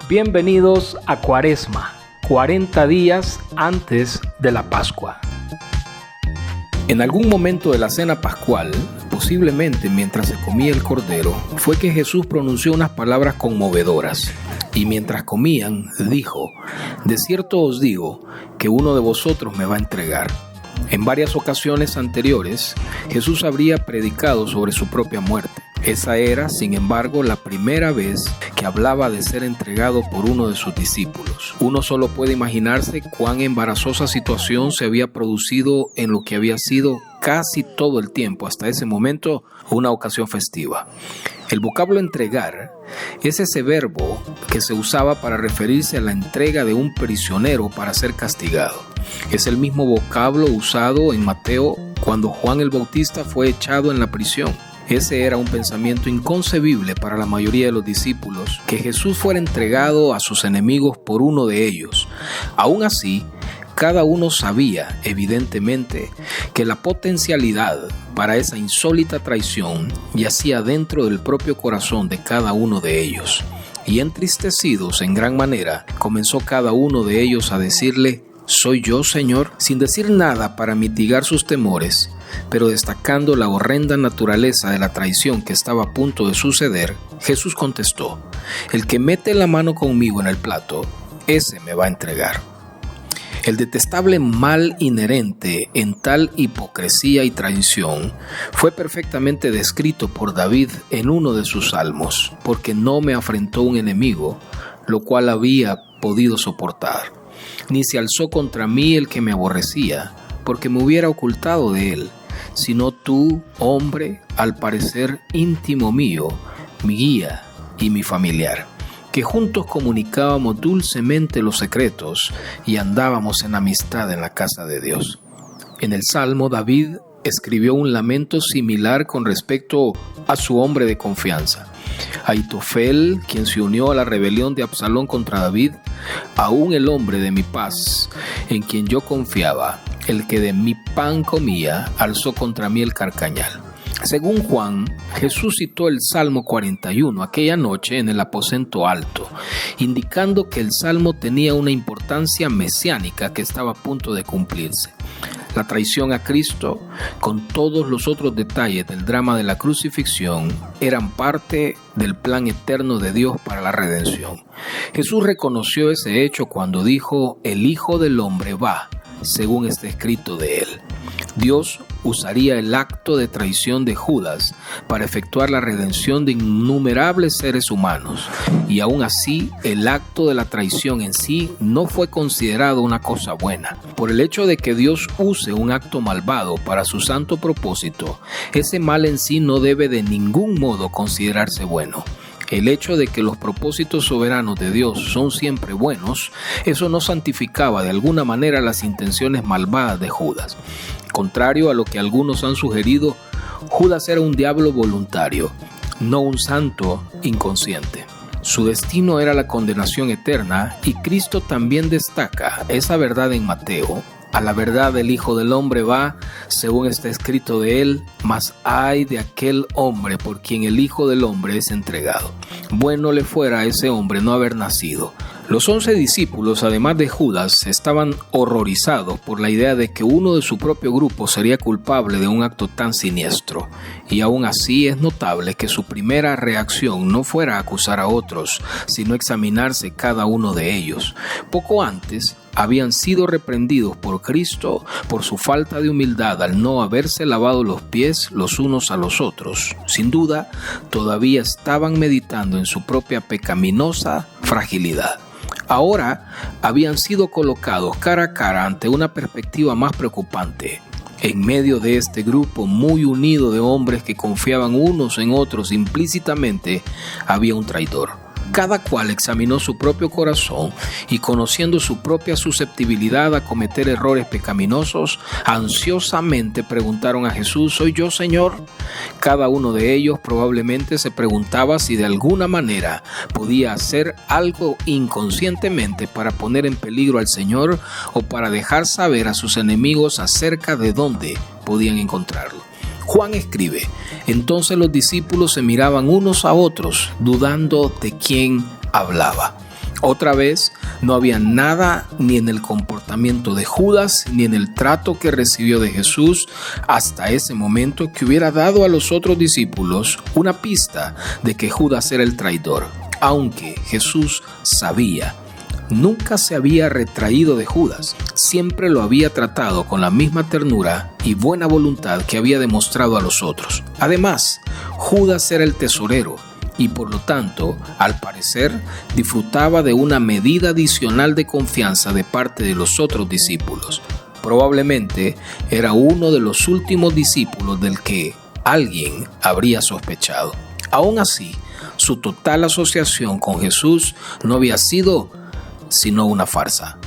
Bienvenidos a Cuaresma, 40 días antes de la Pascua. En algún momento de la cena pascual, posiblemente mientras se comía el cordero, fue que Jesús pronunció unas palabras conmovedoras. Y mientras comían, dijo: de cierto os digo que uno de vosotros me va a entregar. En varias ocasiones anteriores, Jesús habría predicado sobre su propia muerte. Esa era, sin embargo, la primera vez que hablaba de ser entregado por uno de sus discípulos. Uno solo puede imaginarse cuán embarazosa situación se había producido en lo que había sido casi todo el tiempo, hasta ese momento, una ocasión festiva. El vocablo entregar es ese verbo que se usaba para referirse a la entrega de un prisionero para ser castigado. Es el mismo vocablo usado en Mateo cuando Juan el Bautista fue echado en la prisión. Ese era un pensamiento inconcebible para la mayoría de los discípulos, que Jesús fuera entregado a sus enemigos por uno de ellos. Aún así, cada uno sabía, evidentemente, que la potencialidad para esa insólita traición yacía dentro del propio corazón de cada uno de ellos. Y entristecidos en gran manera, comenzó cada uno de ellos a decirle: ¿soy yo, Señor? Sin decir nada para mitigar sus temores, pero destacando la horrenda naturaleza de la traición que estaba a punto de suceder, Jesús contestó: el que mete la mano conmigo en el plato, ese me va a entregar. El detestable mal inherente en tal hipocresía y traición fue perfectamente descrito por David en uno de sus salmos: porque no me afrentó un enemigo, lo cual había podido soportar, ni se alzó contra mí el que me aborrecía, porque me hubiera ocultado de él, sino tú, hombre, al parecer íntimo mío, mi guía y mi familiar, que juntos comunicábamos dulcemente los secretos y andábamos en amistad en la casa de Dios. En el Salmo, David escribió un lamento similar con respecto a su hombre de confianza. Ahitofel, quien se unió a la rebelión de Absalón contra David, aún el hombre de mi paz, en quien yo confiaba, el que de mi pan comía, alzó contra mí el carcañal. Según Juan, Jesús citó el Salmo 41 aquella noche en el aposento alto, indicando que el Salmo tenía una importancia mesiánica que estaba a punto de cumplirse. La traición a Cristo, con todos los otros detalles del drama de la crucifixión, eran parte del plan eterno de Dios para la redención. Jesús reconoció ese hecho cuando dijo: el Hijo del Hombre va, según está escrito de él. Dios usaría el acto de traición de Judas para efectuar la redención de innumerables seres humanos, y aún así el acto de la traición en sí no fue considerado una cosa buena. Por el hecho de que Dios use un acto malvado para su santo propósito, ese mal en sí no debe de ningún modo considerarse bueno. El hecho de que los propósitos soberanos de Dios son siempre buenos, eso no santificaba de alguna manera las intenciones malvadas de Judas. Contrario a lo que algunos han sugerido, Judas era un diablo voluntario, no un santo inconsciente. Su destino era la condenación eterna, y Cristo también destaca esa verdad en Mateo: a la verdad el Hijo del Hombre va, según está escrito de él, mas ay de aquel hombre por quien el Hijo del Hombre es entregado. Bueno le fuera a ese hombre no haber nacido. Los 11 discípulos, además de Judas, estaban horrorizados por la idea de que uno de su propio grupo sería culpable de un acto tan siniestro. Y aún así es notable que su primera reacción no fuera acusar a otros, sino examinarse cada uno de ellos. Poco antes, habían sido reprendidos por Cristo por su falta de humildad al no haberse lavado los pies los unos a los otros. Sin duda, todavía estaban meditando en su propia pecaminosa fragilidad. Ahora habían sido colocados cara a cara ante una perspectiva más preocupante. En medio de este grupo muy unido de hombres que confiaban unos en otros implícitamente, había un traidor. Cada cual examinó su propio corazón y, conociendo su propia susceptibilidad a cometer errores pecaminosos, ansiosamente preguntaron a Jesús: ¿soy yo, Señor? Cada uno de ellos probablemente se preguntaba si de alguna manera podía hacer algo inconscientemente para poner en peligro al Señor o para dejar saber a sus enemigos acerca de dónde podían encontrarlo. Juan escribe: entonces los discípulos se miraban unos a otros, dudando de quién hablaba. Otra vez, no había nada ni en el comportamiento de Judas ni en el trato que recibió de Jesús hasta ese momento que hubiera dado a los otros discípulos una pista de que Judas era el traidor. Aunque Jesús sabía, nunca se había retraído de Judas. Siempre lo había tratado con la misma ternura y buena voluntad que había demostrado a los otros. Además, Judas era el tesorero y por lo tanto, al parecer, disfrutaba de una medida adicional de confianza de parte de los otros discípulos. Probablemente era uno de los últimos discípulos del que alguien habría sospechado. Aún así, su total asociación con Jesús no había sido sino una farsa.